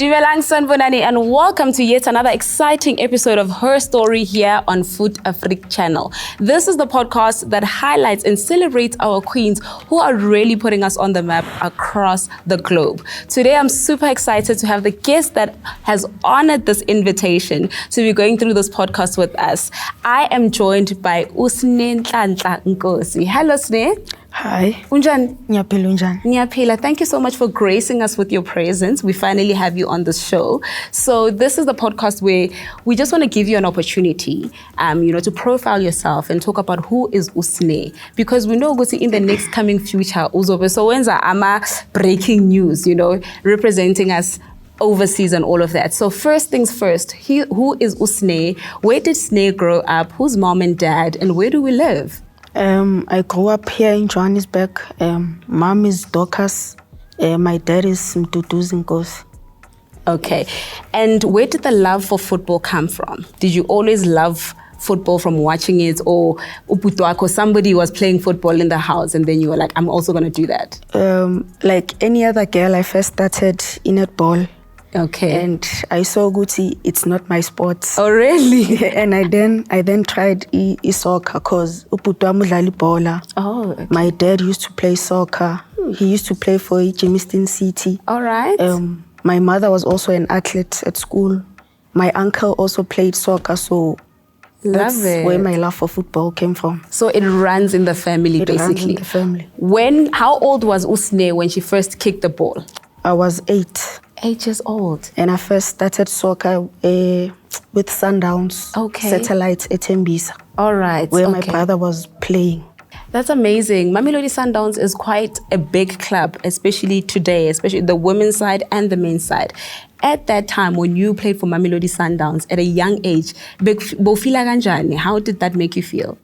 Dumelang sanibonani, and welcome to yet another exciting episode of Her Story here on Fut-Afrique channel. This is the podcast that highlights and celebrates our queens who are really putting us on the map across the globe. Today I'm super excited to have the guest that has honored this invitation to be going through this podcast with us. I am joined by Sne Nkosi. Hello Sne. Hi. Unjani? Ngiyaphila unjani? Ngiyaphila. Thank you so much for gracing us with your presence. We finally have you on the show. So this is the podcast where we just want to give you an opportunity, to profile yourself and talk about who is Sne. Because we know in the next coming future, uzobe so wenza ama breaking news, representing us overseas and all of that. So first things first, who is Sne? Where did Sne grow up? Who's mom and dad? And where do we live? I grew up here in Johannesburg. Mom is Dorcas. My dad is Sne Nkosi. Okay. And where did the love for football come from? Did you always love football from watching it, or somebody was playing football in the house and then you were like, I'm also going to do that? Like any other girl, I first started in netball. Okay. And I saw Guti, it's not my sport. Oh, really? And I then tried soccer because bola. Oh, okay. My dad used to play soccer. He used to play for Jamestown City. All right. My mother was also an athlete at school. My uncle also played soccer, so that's where my love for football came from. So it runs in the family, basically. Runs in the family. How old was Sne when she first kicked the ball? I was 8. 8 years old. And I first started soccer with Sundowns. Okay. Satellite at Tembisa. All right. Where my brother was playing. That's amazing. Mamelodi Sundowns is quite a big club, especially today, especially the women's side and the men's side. At that time, when you played for Mamelodi Sundowns at a young age, how did that make you feel?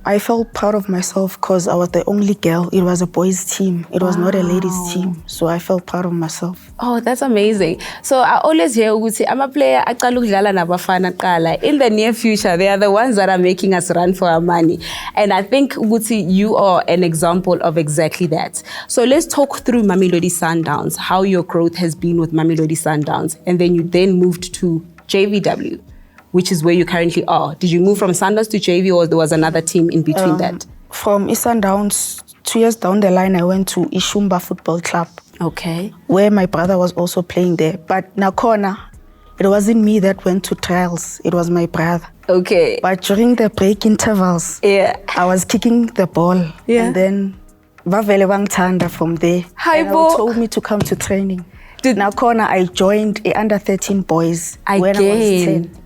I felt proud of myself because I was the only girl. It was a boys' team. It was not a ladies' team. So I felt proud of myself. Oh, that's amazing. So I always hear I'm a player. In the near future, they are the ones that are making us run for our money. And I think you are an example of exactly that. So let's talk through Mamelodi Sundowns, how your growth has been with Mamelodi Sundowns. And then you moved to JVW, which is where you currently are. Did you move from Sundowns to JV, or there was another team in between that? From Sundowns, 2 years down the line, I went to Ishumba Football Club. Okay. Where my brother was also playing there. But Nakona, it wasn't me that went to trials. It was my brother. Okay. But during the break intervals, I was kicking the ball. Yeah. And then Vavele Wangtanda from there. Hi, told me to come to training. Nakona, I joined under 13 boys when I was 10.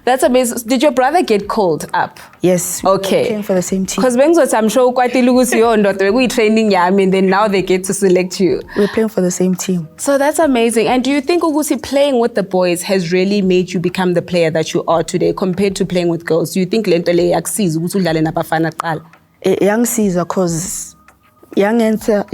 That's amazing. Did your brother get called up? Yes. Okay. We playing for the same team. Because I'm sure quite we training then now they get to select you. We're playing for the same team. So that's amazing. And do you think Ugusi playing with the boys has really made you become the player that you are today compared to playing with girls? Do you think Lentole yaksiz udlale nabafana qala? Young Caesar, because yangenza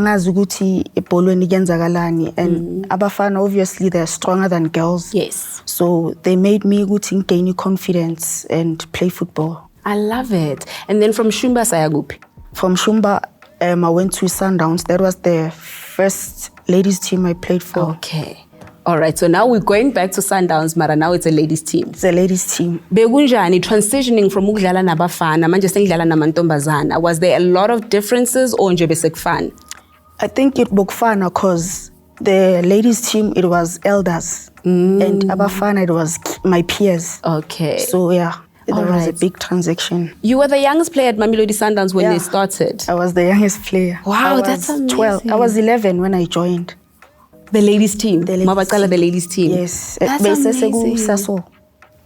ngazi ukuthi ebholweni kuyenzakalani, and abafana obviously they're stronger than girls. Yes. So they made me ukuthi gain confidence and play football. I love it. And then from Shumba Sayagupi? From Shumba, I went to Sundowns. That was the first ladies team I played for. Okay. All right, so now we're going back to Sundowns, Mara. Now it's a ladies team. It's a ladies team. Begunjani transitioning from ukudlala nabafana manje sengidlala namantombazana. Was there a lot of differences or nje besekufana? I think it bokufana because the ladies team, it was elders, and abafana, it was my peers. Okay. So yeah, there was a big transaction. You were the youngest player at Mamelodi Sundowns when they started. I was the youngest player. Wow, that's amazing. 12. I was 11 when I joined. The ladies team. The ladies team. Yes. That's amazing.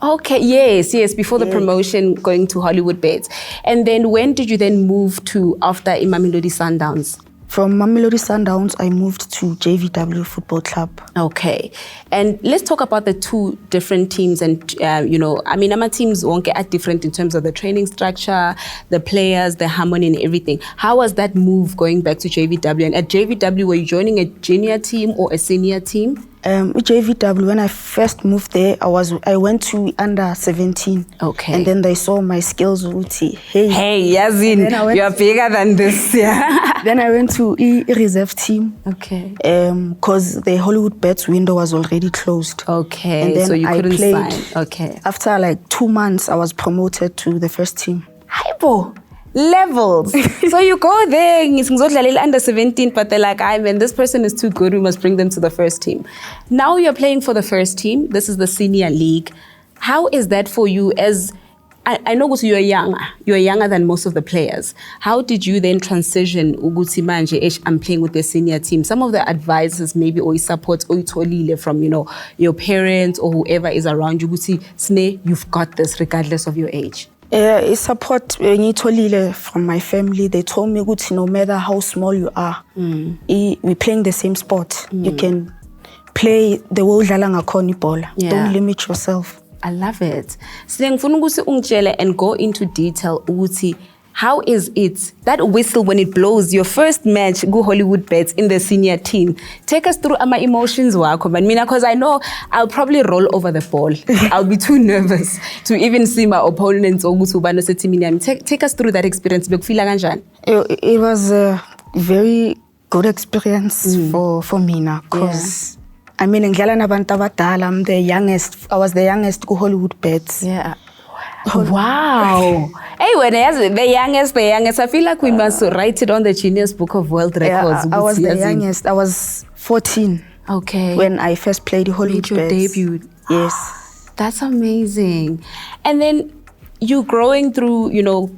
Okay, yes, before the promotion going to Hollywood Beds. And then when did you then move to after Mamelodi Sundowns? From Mamelodi Sundowns, I moved to JVW Football Club. Okay. And let's talk about the two different teams. And, our teams won't get different in terms of the training structure, the players, the harmony and everything. How was that move going back to JVW? And at JVW, were you joining a junior team or a senior team? JVW, when I first moved there, I went to under 17. Okay. And then they saw my skills. Hey, Yazin, you're bigger than this. Yeah. Then I went to reserve team. Okay. Because the Hollywood Bets window was already closed. Okay. And then so you couldn't played, sign. Okay. After like 2 months, I was promoted to the first team. Hypo. Levels. So you go there, under 17, but they're like, I mean, this person is too good, we must bring them to the first team. Now you're playing for the first team. This is the senior league. How is that for you as, I know you're younger than most of the players. How did you then transition, Uguti Manje, I'm playing with the senior team? Some of the advices maybe or support or from, your parents or whoever is around you, Uguti, Sne, you've got this regardless of your age. Support from my family. They told me, no matter how small you are, we're playing the same sport. You can play the way you ball. Don't limit yourself. I love it. And go into detail. How is it, that whistle when it blows, your first match, go Hollywood Bets in the senior team? Take us through my emotions, because I know I'll probably roll over the ball. I'll be too nervous to even see my opponents. Take us through that experience. It was a very good experience for me now, because I mean, I'm the youngest. I was the youngest go Hollywood Bets. Yeah. Wow. Hey, when the youngest, I feel like we must write it on the Guinness Book of World Records. I was the youngest. I was 14. Okay. When I first played Hollywood Bets. Your debut. Yes. That's amazing. And then you growing through,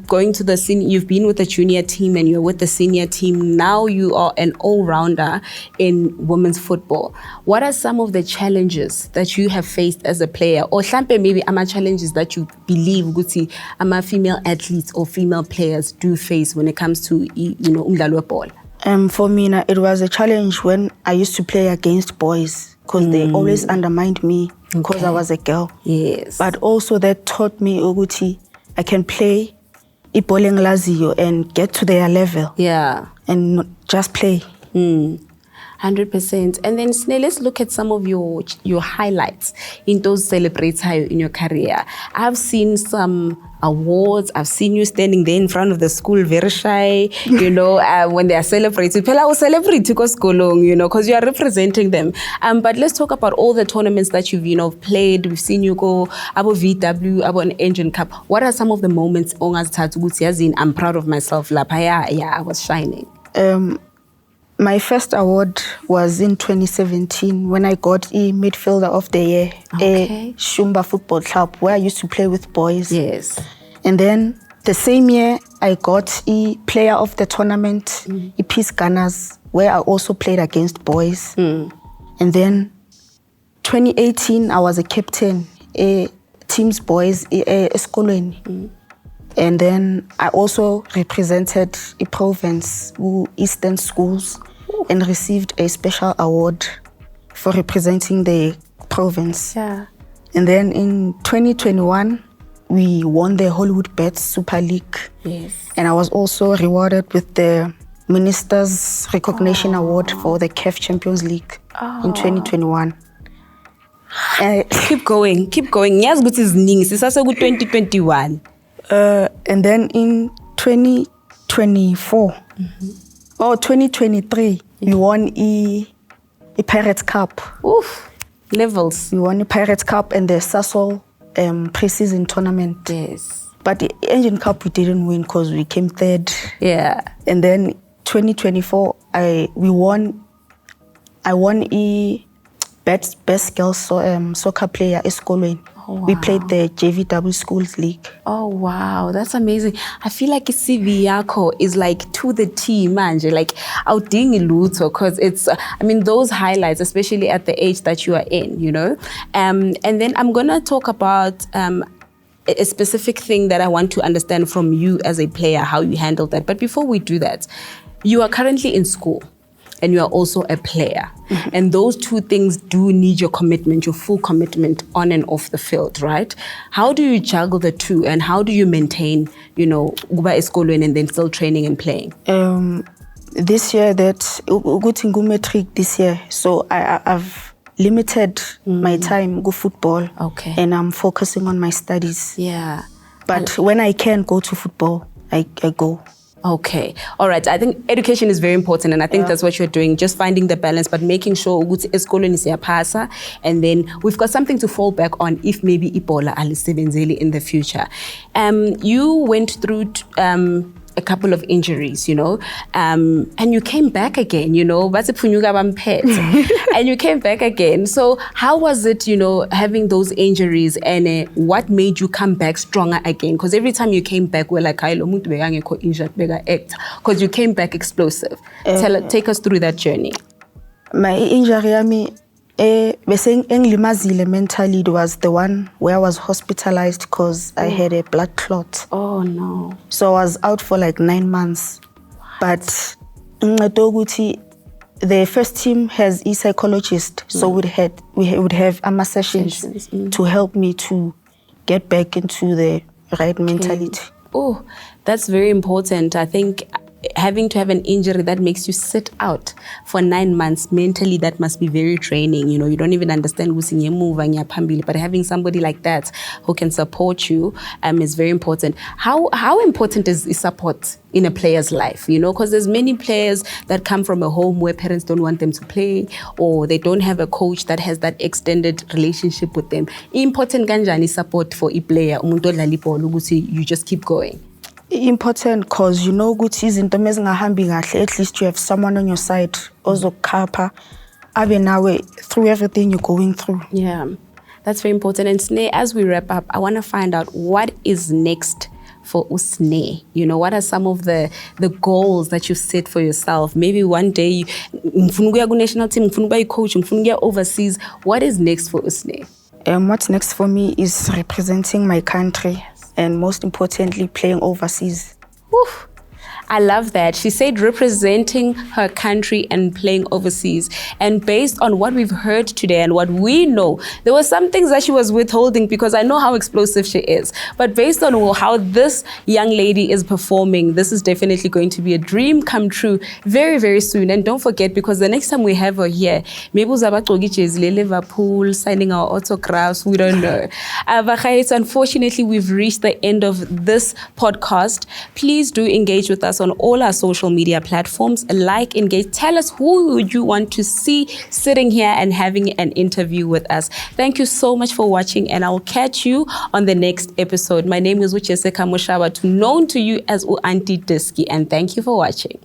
going to the senior, you've been with the junior team and you're with the senior team. Now you are an all-rounder in women's football. What are some of the challenges that you have faced as a player? Or maybe challenges that you believe female athletes or female players do face when it comes to, ball? For me, it was a challenge when I used to play against boys, because they always undermined me because I was a girl. Yes. But also that taught me, Uguti, I can play Iboleng Lazio and get to their level. Yeah. And not just play. 100%. And then, Sne, let's look at some of your highlights in those celebrates in your career. I've seen some awards. I've seen you standing there in front of the school, very shy, when they are celebrating. I will celebrate because you are representing them. But let's talk about all the tournaments that you've, played. We've seen you go Abo VW, Abo an Engine Cup. What are some of the moments I'm proud of myself? I was shining. My first award was in 2017 when I got a midfielder of the year, a Shumba Football Club, where I used to play with boys. Yes. And then the same year, I got a player of the tournament, a Peace Gunners, where I also played against boys. And then 2018, I was a captain, a team's boys, a Eskolweni. And then I also represented a province, Eastern Schools, and received a special award for representing the province. Yeah. And then in 2021, we won the Hollywood Bets Super League. Yes. And I was also rewarded with the Minister's Recognition Award for the CAF Champions League in 2021. Keep going. Yes, good is Nings. It's also good 2021. And then in 2024, or 2023, we won a Pirates Cup. Oof, levels. We won a Pirates Cup and the Sasol pre-season tournament. Yes. But the Engine Cup we didn't win because we came third. Yeah. And then 2024, I won a best girl soccer player Eskolweni. Oh, wow. We played the JVW Schools League. Oh, wow. That's amazing. I feel like CV Yako is like to the T, manje, like outdoing Luto, because it's, those highlights, especially at the age that you are in, And then I'm going to talk about a specific thing that I want to understand from you as a player, how you handle that. But before we do that, you are currently in school. And you are also a player. And those two things do need your commitment, your full commitment on and off the field, right? How do you juggle the two and how do you maintain, Guba Eskolweni and then still training and playing? This year, Matric this year, so limited my time go football. Okay. And I'm focusing on my studies. Yeah. But when I can go to football, I go. Okay. All right. I think education is very important, and I think that's what you're doing, just finding the balance, but making sure ukuthi esikolweni siyaphasa, and then we've got something to fall back on if maybe ibola alisebenzeli in the future. You went through a couple of injuries, you know, and you came back again, you know, and you came back again. So how was it, you know, having those injuries, and what made you come back stronger again? Because every time you came back, we're like, injured, because you came back explosive. Take us through that journey. My injury, mentally, it was the one where I was hospitalized because I had a blood clot. Oh no. So I was out for like 9 months. But the first team has a psychologist, so we would have sessions to help me to get back into the right mentality. Oh, that's very important. I think having to have an injury that makes you sit out for 9 months, mentally that must be very draining. You know, you don't even understand but having somebody like that who can support you is very important. How important is support in a player's life? You know, because there's many players that come from a home where parents don't want them to play, or they don't have a coach that has that extended relationship with them. Important kanjani support for a player, you just keep going. Important because you know good izinto mezingahambi kahle, at least you have someone on your side ozokukhapha abe nawe through everything you're going through. Yeah, that's very important. And Sne, as we wrap up, I want to find out what is next for Sne. You know, what are some of the goals that you set for yourself? Maybe one day national team, coach, overseas. What is next for Sne? What's next for me is representing my country. And most importantly, playing overseas. Oof. I love that. She said representing her country and playing overseas. And based on what we've heard today and what we know, there were some things that she was withholding because I know how explosive she is. But based on how this young lady is performing, this is definitely going to be a dream come true very, very soon. And don't forget, because the next time we have her here, maybe Liverpool signing our autographs, we don't know. Unfortunately, we've reached the end of this podcast. Please do engage with us on all our social media platforms. Like, engage, tell us who would you want to see sitting here and having an interview with us. Thank you so much for watching, and I'll catch you on the next episode. My name is Uchese Kamushawa, known to you as Aunty Diski, and thank you for watching.